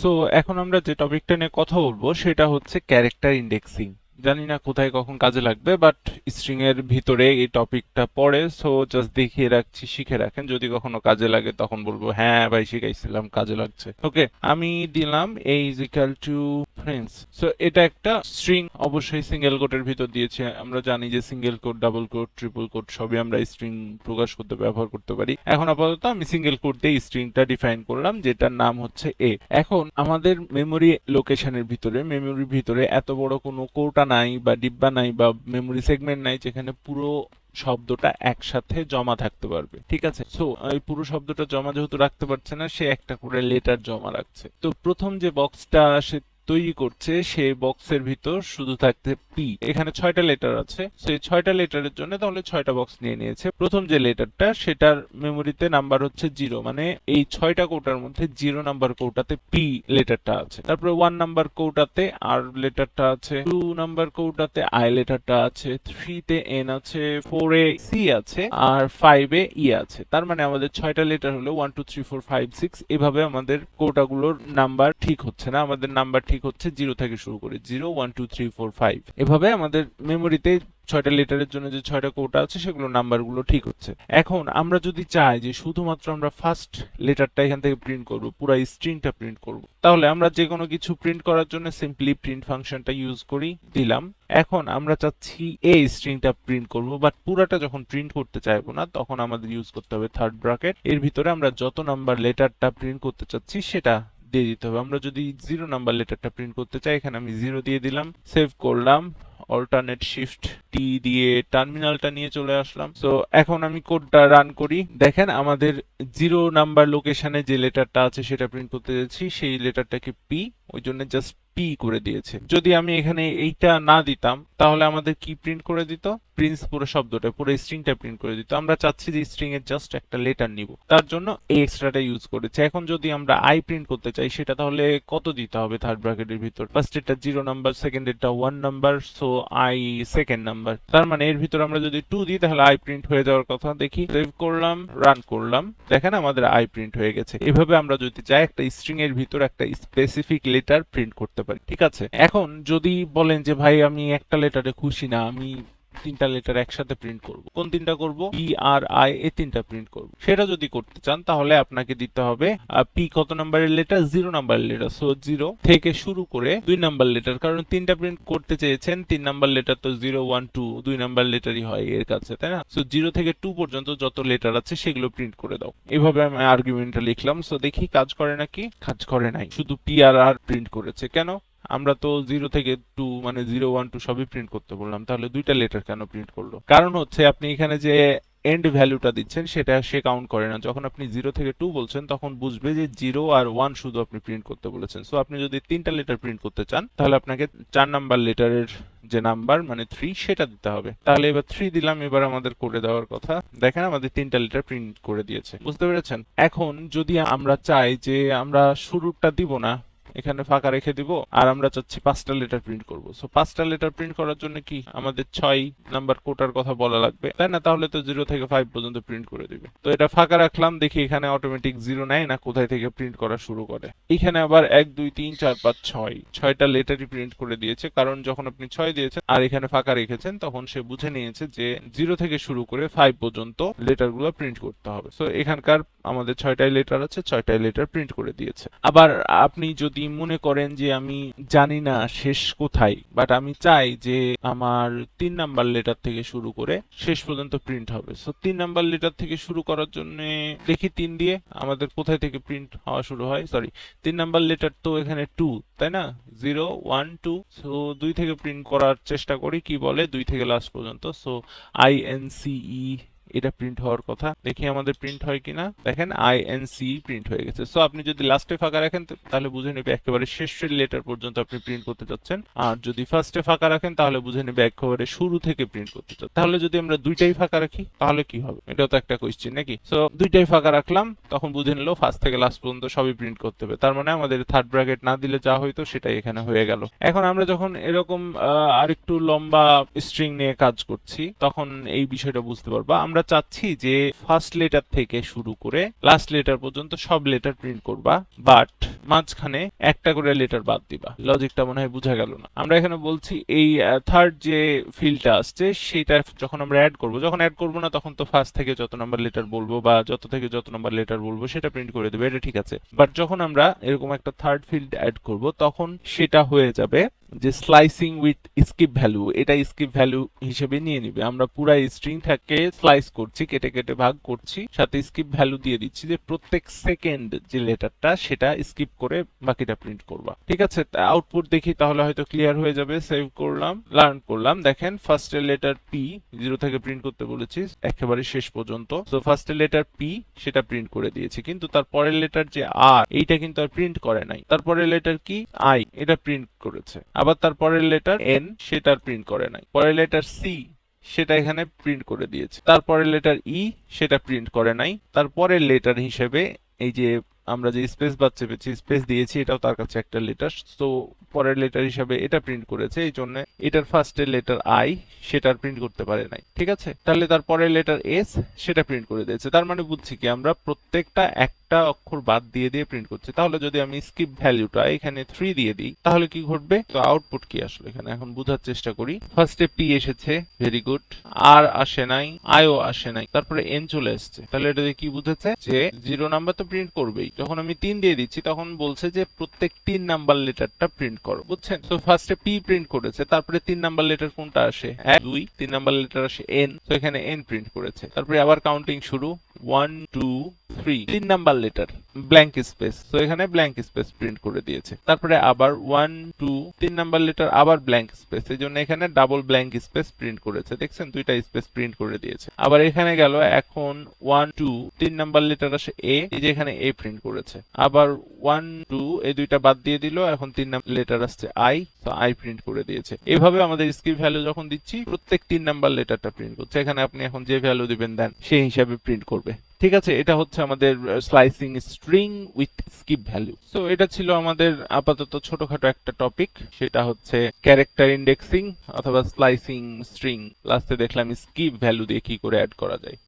So এখন আমরা যে টপিকটা নিয়ে কথা বলবো সেটা হচ্ছে ক্যারেক্টার ইন্ডেক্সিং। জানি না কোথায় কখন কাজে লাগবে, বাট স্ট্রিং এর ভিতরে এই টপিকটা পড়ে, সো জাস্ট দেখিয়ে রাখছি, শিখে রাখেন, যদি কখনো কাজে লাগে তখন বলবো হ্যাঁ ভাই শিখাইছিলাম, কাজে লাগছে। ওকে, আমি দিলাম a is equal to friends. So এটা একটা স্ট্রিং, অবশ্যই সিঙ্গেল কোটের ভিতর দিয়েছে। আমরা জানি যে single quote, double quote, triple quote সবই আমরা স্ট্রিং প্রকাশ করতে ব্যবহার করতে পারি। এখন আপাতত আমি সিঙ্গেল কোট দিয়ে স্ট্রিংটা ডিফাইন করলাম, যেটার নাম হচ্ছে এ। এখন আমাদের মেমোরি লোকেশনের ভিতরে, মেমোরির ভিতরে এত বড় কোনো কোটা নাই বা ডিব্বা নাই বা মেমোরি সেগমেন্ট নাই যেখানে পুরো শব্দটা একসাথে জমা থাকতে পারবে। ঠিক আছে, সো এই পুরো শব্দটা জমা যেহেতু রাখতে পারছে না, সে একটা করে লেটার জমা রাখছে। তো প্রথম যে বক্সটা সে তৈরি করছে, সেই বক্সের ভিতর শুধু থাকতে পি। এখানে 6টা লেটার আছে, সেই 6টা লেটারের জন্য তাহলে 6টা বক্স নিয়ে নিয়েছে। প্রথম যে লেটারটা, সেটার মেমোরিতে নাম্বার হচ্ছে 0, মানে এই 6টা কৌটার মধ্যে 0 নাম্বার কৌটাতে পি লেটারটা আছে। তারপরে 1 নাম্বার কৌটাতে আর লেটারটা আছে, 2 নাম্বার কৌটাতে আই লেটারটা আছে, 3 তে এন আছে, 4 এ সি আছে, আর 5 এ ই আছে। তার মানে আমাদের 6টা লেটার হলো 1 2 3 4 5 6। এভাবে আমাদের কৌটাগুলোর নাম্বার ঠিক হচ্ছে না, আমাদের নাম্বার ঠিক হচ্ছে 0 থেকে শুরু করে 0 1 2 3 4 5। এভাবে আমাদের মেমোরিতে 6টা লেটারের জন্য যে 6টা কোটা আছে সেগুলো নাম্বারগুলো ঠিক হচ্ছে। এখন আমরা যদি চাই যে শুধুমাত্র আমরা ফার্স্ট লেটারটা এখান থেকে প্রিন্ট করব, পুরো স্ট্রিংটা প্রিন্ট করব, তাহলে আমরা যে কোনো কিছু প্রিন্ট করার জন্য সিম্পলি প্রিন্ট ফাংশনটা ইউজ করি, দিলাম। এখন আমরা চাচ্ছি এই স্ট্রিংটা প্রিন্ট করব, বাট পুরাটা যখন প্রিন্ট করতে চাইবো না, তখন আমাদের ইউজ করতে হবে থার্ড ব্র্যাকেট। এর ভিতরে আমরা যত নাম্বার লেটারটা প্রিন্ট করতে চাচ্ছি সেটা দিয়ে দিতে হবে। আমরা যদি 0 নাম্বার লেটারটা প্রিন্ট করতে চাই, এখানে আমি 0 দিয়ে দিলাম, সেভ করলাম, অল্টারনেট শিফট টি দিয়ে টার্মিনালটা নিয়ে চলে আসলাম। সো এখন আমি কোডটা রান করি। দেখেন আমাদের 0 নাম্বার লোকেশনে যে লেটারটা আছে সেটা প্রিন্ট করতে যাচ্ছি, সেই লেটারটাকে পি, ওই জন্য জাস্ট পি করে দিয়েছে। যদি আমি এখানে এইটা না দিতাম তাহলে আমাদের কি প্রিন্ট করে দিত? প্রিন্স পুরো শব্দটা, পুরো স্ট্রিংটা প্রিন্ট করে দিত। আমরা চাচ্ছি যে স্ট্রিং এর জাস্ট একটা লেটার নিব, তার জন্য এই এক্সট্রাটা ইউজ করেছে। এখন যদি আমরা আই প্রিন্ট করতে চাই, সেটা তাহলে কত দিতে হবে থার্ড ব্র্যাকেটের ভিতর? ফার্স্ট এটা 0 নাম্বার, সেকেন্ড এটা 1 number, so I second number. তার মানে এর ভিতর আমরা যদি 2 দিই তাহলে আই প্রিন্ট হয়ে যাওয়ার কথা। দেখি, সেভ করলাম, রান করলাম, দেখেন আমাদের আই প্রিন্ট হয়ে গেছে। এভাবে আমরা যদি চাই একটা স্ট্রিং এর ভিতর একটা স্পেসিফিক লেটার প্রিন্ট করতে পারি। ঠিক আছে, এখন যদি বলেন যে ভাই আমি একটা লেটারে খুশি না, আমি 3টা লেটার একসাথে প্রিন্ট করব, কোন 3টা করব? পি আর আই, এই 3টা প্রিন্ট করব। সেটা যদি করতে চান তাহলে আপনাকে দিতে হবে পি কত নাম্বারের লেটার? 0 নাম্বারের লেটার, সো 0 থেকে শুরু করে 2 নাম্বার লেটার, কারণ 3টা প্রিন্ট করতে চেয়েছেন, 3 নাম্বার লেটার তো 0 1 2 2 নাম্বার লেটারই হয় এর কাছে, তাই না? সো 0 থেকে 2 পর্যন্ত যত লেটার আছে সেগুলো প্রিন্ট করে দাও। এভাবে আমি আর্গুমেন্টটা লিখলাম। সো দেখি কাজ করে নাকি। কাজ করে নাই, শুধু পি আর আর প্রিন্ট করেছে। কেন? আমরা তো 0 থেকে 2 মানে 0 1 2 সবই প্রিন্ট করতে বললাম, তাহলে 2টা লেটার কেন প্রিন্ট করলো? কারণ হচ্ছে আপনি এখানে যে এন্ড ভ্যালুটা দিচ্ছেন সেটা সে কাউন্ট করে না। যখন আপনি 0 থেকে 2 বলছেন তখন বুঝবে যে 0 আর 1 শুধু আপনি প্রিন্ট করতে বলেছেন। সো আপনি যদি 3টা লেটার প্রিন্ট করতে চান তাহলে আপনাকে 4 নাম্বার লেটারের যে নাম্বার মানে 3 সেটা দিতে হবে। তাহলে এবার 3 দিলাম, এবার আমাদের করে দেওয়ার কথা। দেখেন আমাদের 3টা লেটার প্রিন্ট করে দিয়েছে। বুঝতে পেরেছেন? এখন যদি আমরা চাই যে আমরা শুরুটা দিব না, এখানে ফাঁকা রেখে দিব, আর আমরা চাচ্ছি 5টা লেটার প্রিন্ট করব। সো 5টা লেটার প্রিন্ট করার জন্য কি আমাদের 6 নাম্বার কোটার কথা বলা লাগবে, তাই না? তাহলে তো 0 থেকে 5 পর্যন্ত প্রিন্ট করে দিবে। তো এটা ফাঁকা রাখলাম, দেখি এখানে অটোমেটিক 0 নেয় না কোথায় থেকে প্রিন্ট করা শুরু করে। এখানে আবার 1 2 3 4 5 6 6টা লেটারই প্রিন্ট করে দিয়েছে, কারণ যখন আপনি 6 দিয়েছেন আর এখানে ফাঁকা রেখেছেন তখন সে বুঝে নিয়েছে যে 0 থেকে শুরু করে 5 পর্যন্ত লেটারগুলো প্রিন্ট করতে হবে। সো এখানকার আমাদের 6টাই লেটার আছে, 6টাই লেটার প্রিন্ট করে দিয়েছে। আবার আপনি যদি মনে করেন যে আমি জানি না শেষ কোথায়, বাট আমি চাই যে আমার 3 নাম্বার লেটার থেকে শুরু করে শেষ পর্যন্ত প্রিন্ট হবে। সো 3 নাম্বার লেটার থেকে শুরু করার জন্য দেখি 3 দিয়ে আমাদের কোথায় থেকে প্রিন্ট হওয়া শুরু হয়। সরি, 3 নাম্বার লেটার তো এখানে 2, তাই না? 0 1 2, সো 2 থেকে প্রিন্ট করার চেষ্টা করি, কি বলে 2 থেকে লাস্ট পর্যন্ত। So I N C E, এটা প্রিন্ট হওয়ার কথা। দেখি আমাদের প্রিন্ট হয় কিনা। দেখেন আইএনসি প্রিন্ট হয়ে গেছে। সো আপনি যদি লাস্টে ফাঁকা রাখেন তাহলে বুঝে নেবে একেবারে শেষের লেটার পর্যন্ত আপনি প্রিন্ট করতে যাচ্ছেন, আর যদি ফার্স্টে ফাঁকা রাখেন তাহলে বুঝে নেবে একেবারে শুরু থেকে প্রিন্ট করতে চাচ্ছেন। তাহলে যদি আমরা দুইটাই ফাঁকা রাখি তাহলে কি হবে? এটাও তো একটা কোয়েশ্চেন নাকি? সো দুইটাই ফাঁকা রাখলাম, তখন বুঝে নিল ফার্স্ট থেকে লাস্ট পর্যন্ত সবই প্রিন্ট করতে হবে। তার মানে আমাদের থার্ড ব্র্যাকেট না দিলে যা হইতো সেটাই এখানে হয়ে গেল। এখন আমরা যখন এরকম আরেকটু লম্বা স্ট্রিং নিয়ে কাজ করছি তখন এই বিষয়টা বুঝতে পারবো। আমরা চাচ্ছি যে ফার্স্ট লেটার থেকে শুরু করে লাস্ট লেটার পর্যন্ত সব লেটার প্রিন্ট করবা, বাট মাঝখানে একটা করে লেটার বাদ দিবা। লজিকটা মনে হয় বোঝা গেল না। আমরা এখানে বলছি এই থার্ড যে ফিল্ডটা আসছে সেটা যখন আমরা অ্যাড করব, যখন অ্যাড করব না তখন তো ফার্স্ট থেকে যত নাম্বার লেটার বলবো বা যত থেকে যত নাম্বার লেটার বলবো সেটা প্রিন্ট করে দেবে, এটা ঠিক আছে। বাট যখন আমরা এরকম একটা থার্ড ফিল্ড অ্যাড করব তখন সেটা হয়ে যাবে যে স্লাইসিং উইথ স্কিপ ভ্যালু, এটা স্কিপ ভ্যালু হিসেবে নিয়ে নিবে। আমরা পুরা স্ট্রিংটাকে স্লাইস করছি, কেটে কেটে ভাগ করছি, সাথে স্কিপ ভ্যালু দিয়ে দিচ্ছি যে প্রত্যেক সেকেন্ড যে লেটারটা সেটা স্কিপ করে বাকিটা প্রিন্ট করবা। ঠিক আছে, আউটপুট দেখি তাহলে হয়তো ক্লিয়ার হয়ে যাবে। সেভ করলাম, লার্ন করলাম। দেখেন ফার্স্টের লেটার পি, 0 থেকে প্রিন্ট করতে বলেছি একেবারে শেষ পর্যন্ত। তো ফার্স্টের লেটার পি সেটা প্রিন্ট করে দিয়েছি, কিন্তু তার পরের লেটার যে আর, এইটা কিন্তু আর প্রিন্ট করে নাই। তারপরের লেটার কি, আই, এটা প্রিন্ট করেছে। আবার তারপরের লেটার এন, সেটা প্রিন্ট করে নাই। পরের লেটার সি, সেটা এখানে প্রিন্ট করে দিয়েছে। তারপরের লেটার ই, সেটা প্রিন্ট করে নাই। তারপরের লেটার হিসেবে এই যে আমরা যে স্পেস বার চেপেছি, স্পেস দিয়েছি, এটাও তার কাছে একটা লেটার, তো পরের লেটার হিসাবে এটা প্রিন্ট করেছে। এই জন্য এটার ফার্স্টের লেটার আই, সেটা প্রিন্ট করতে পারে নাই। ঠিক আছে, তাহলে তার পরের লেটার এস, সেটা প্রিন্ট করে দিয়েছে। তার মানে বুঝছি কি, আমরা প্রত্যেকটা একটা অক্ষর বাদ দিয়ে দিয়ে প্রিন্ট করছি। তাহলে যদি আমি স্কিপ ভ্যালুটা এখানে 3 দিয়ে দিই তাহলে কি ঘটবে? তো আউটপুট কি আসলে এখানে এখন বোঝার চেষ্টা করি। ফার্স্টে পি এসেছে, ভেরি গুড। আর আসে নাই, আইও আসে নাই, তারপরে এন চলে এসছে। তাহলে এটা দিয়ে কি বুঝেছে যে 0 নাম্বার তো প্রিন্ট করবেই। যখন আমি 3 দিয়ে দিচ্ছি তখন বলছে যে প্রত্যেক 3 নাম্বার লেটারটা প্রিন্ট করো, বুঝছেন? তো ফার্স্টে পি প্রিন্ট করেছে, তারপরে 3 নাম্বার লেটার কোনটা আসে? 1 2, 3 নাম্বার লেটার আসে এন, তো এখানে এন প্রিন্ট করেছে। তারপরে আবার কাউন্টিং শুরু, 1 2 3, 3 নাম্বার লেটার, ব্ল্যাঙ্ক স্পেস, তো এখানে ব্ল্যাঙ্ক স্পেস প্রিন্ট করে দিয়েছে। তারপরে আবার 1 2, 3 নাম্বার লেটার, আবার ব্ল্যাঙ্ক স্পেস, এই জন্য এখানে ডাবল ব্ল্যাঙ্ক স্পেস প্রিন্ট করেছে। দেখছেন, দুইটা স্পেস প্রিন্ট করে দিয়েছে। আবার এখানে গেল, এখন 1 2, 3 নাম্বার লেটার আসে এ, এই যে এখানে এ প্রিন্ট করেছে। আবার 1 2, এই দুইটা বাদ দিয়ে দিল, এখন 3 নাম্বার লেটার আসছে আই, তো আই প্রিন্ট করে দিয়েছে। এভাবে আমাদের স্কিপ ভ্যালু যখন দিচ্ছি প্রত্যেক 3 নাম্বার লেটারটা প্রিন্ট করছে। এখানে আপনি এখন যে ভ্যালু দিবেন দেন সেই হিসাবে প্রিন্ট করবে। ঠিক আছে, এটা হচ্ছে আমাদের slicing string with skip value. So এটা ছিল আমাদের আপাতত ছোটখাটো একটা টপিক, সেটা হচ্ছে ক্যারেক্টার ইন্ডেক্সিং অথবা স্লাইসিং স্ট্রিং। লাস্টে দেখলাম স্কিপ ভ্যালু দিয়ে কি করে অ্যাড করা যায়।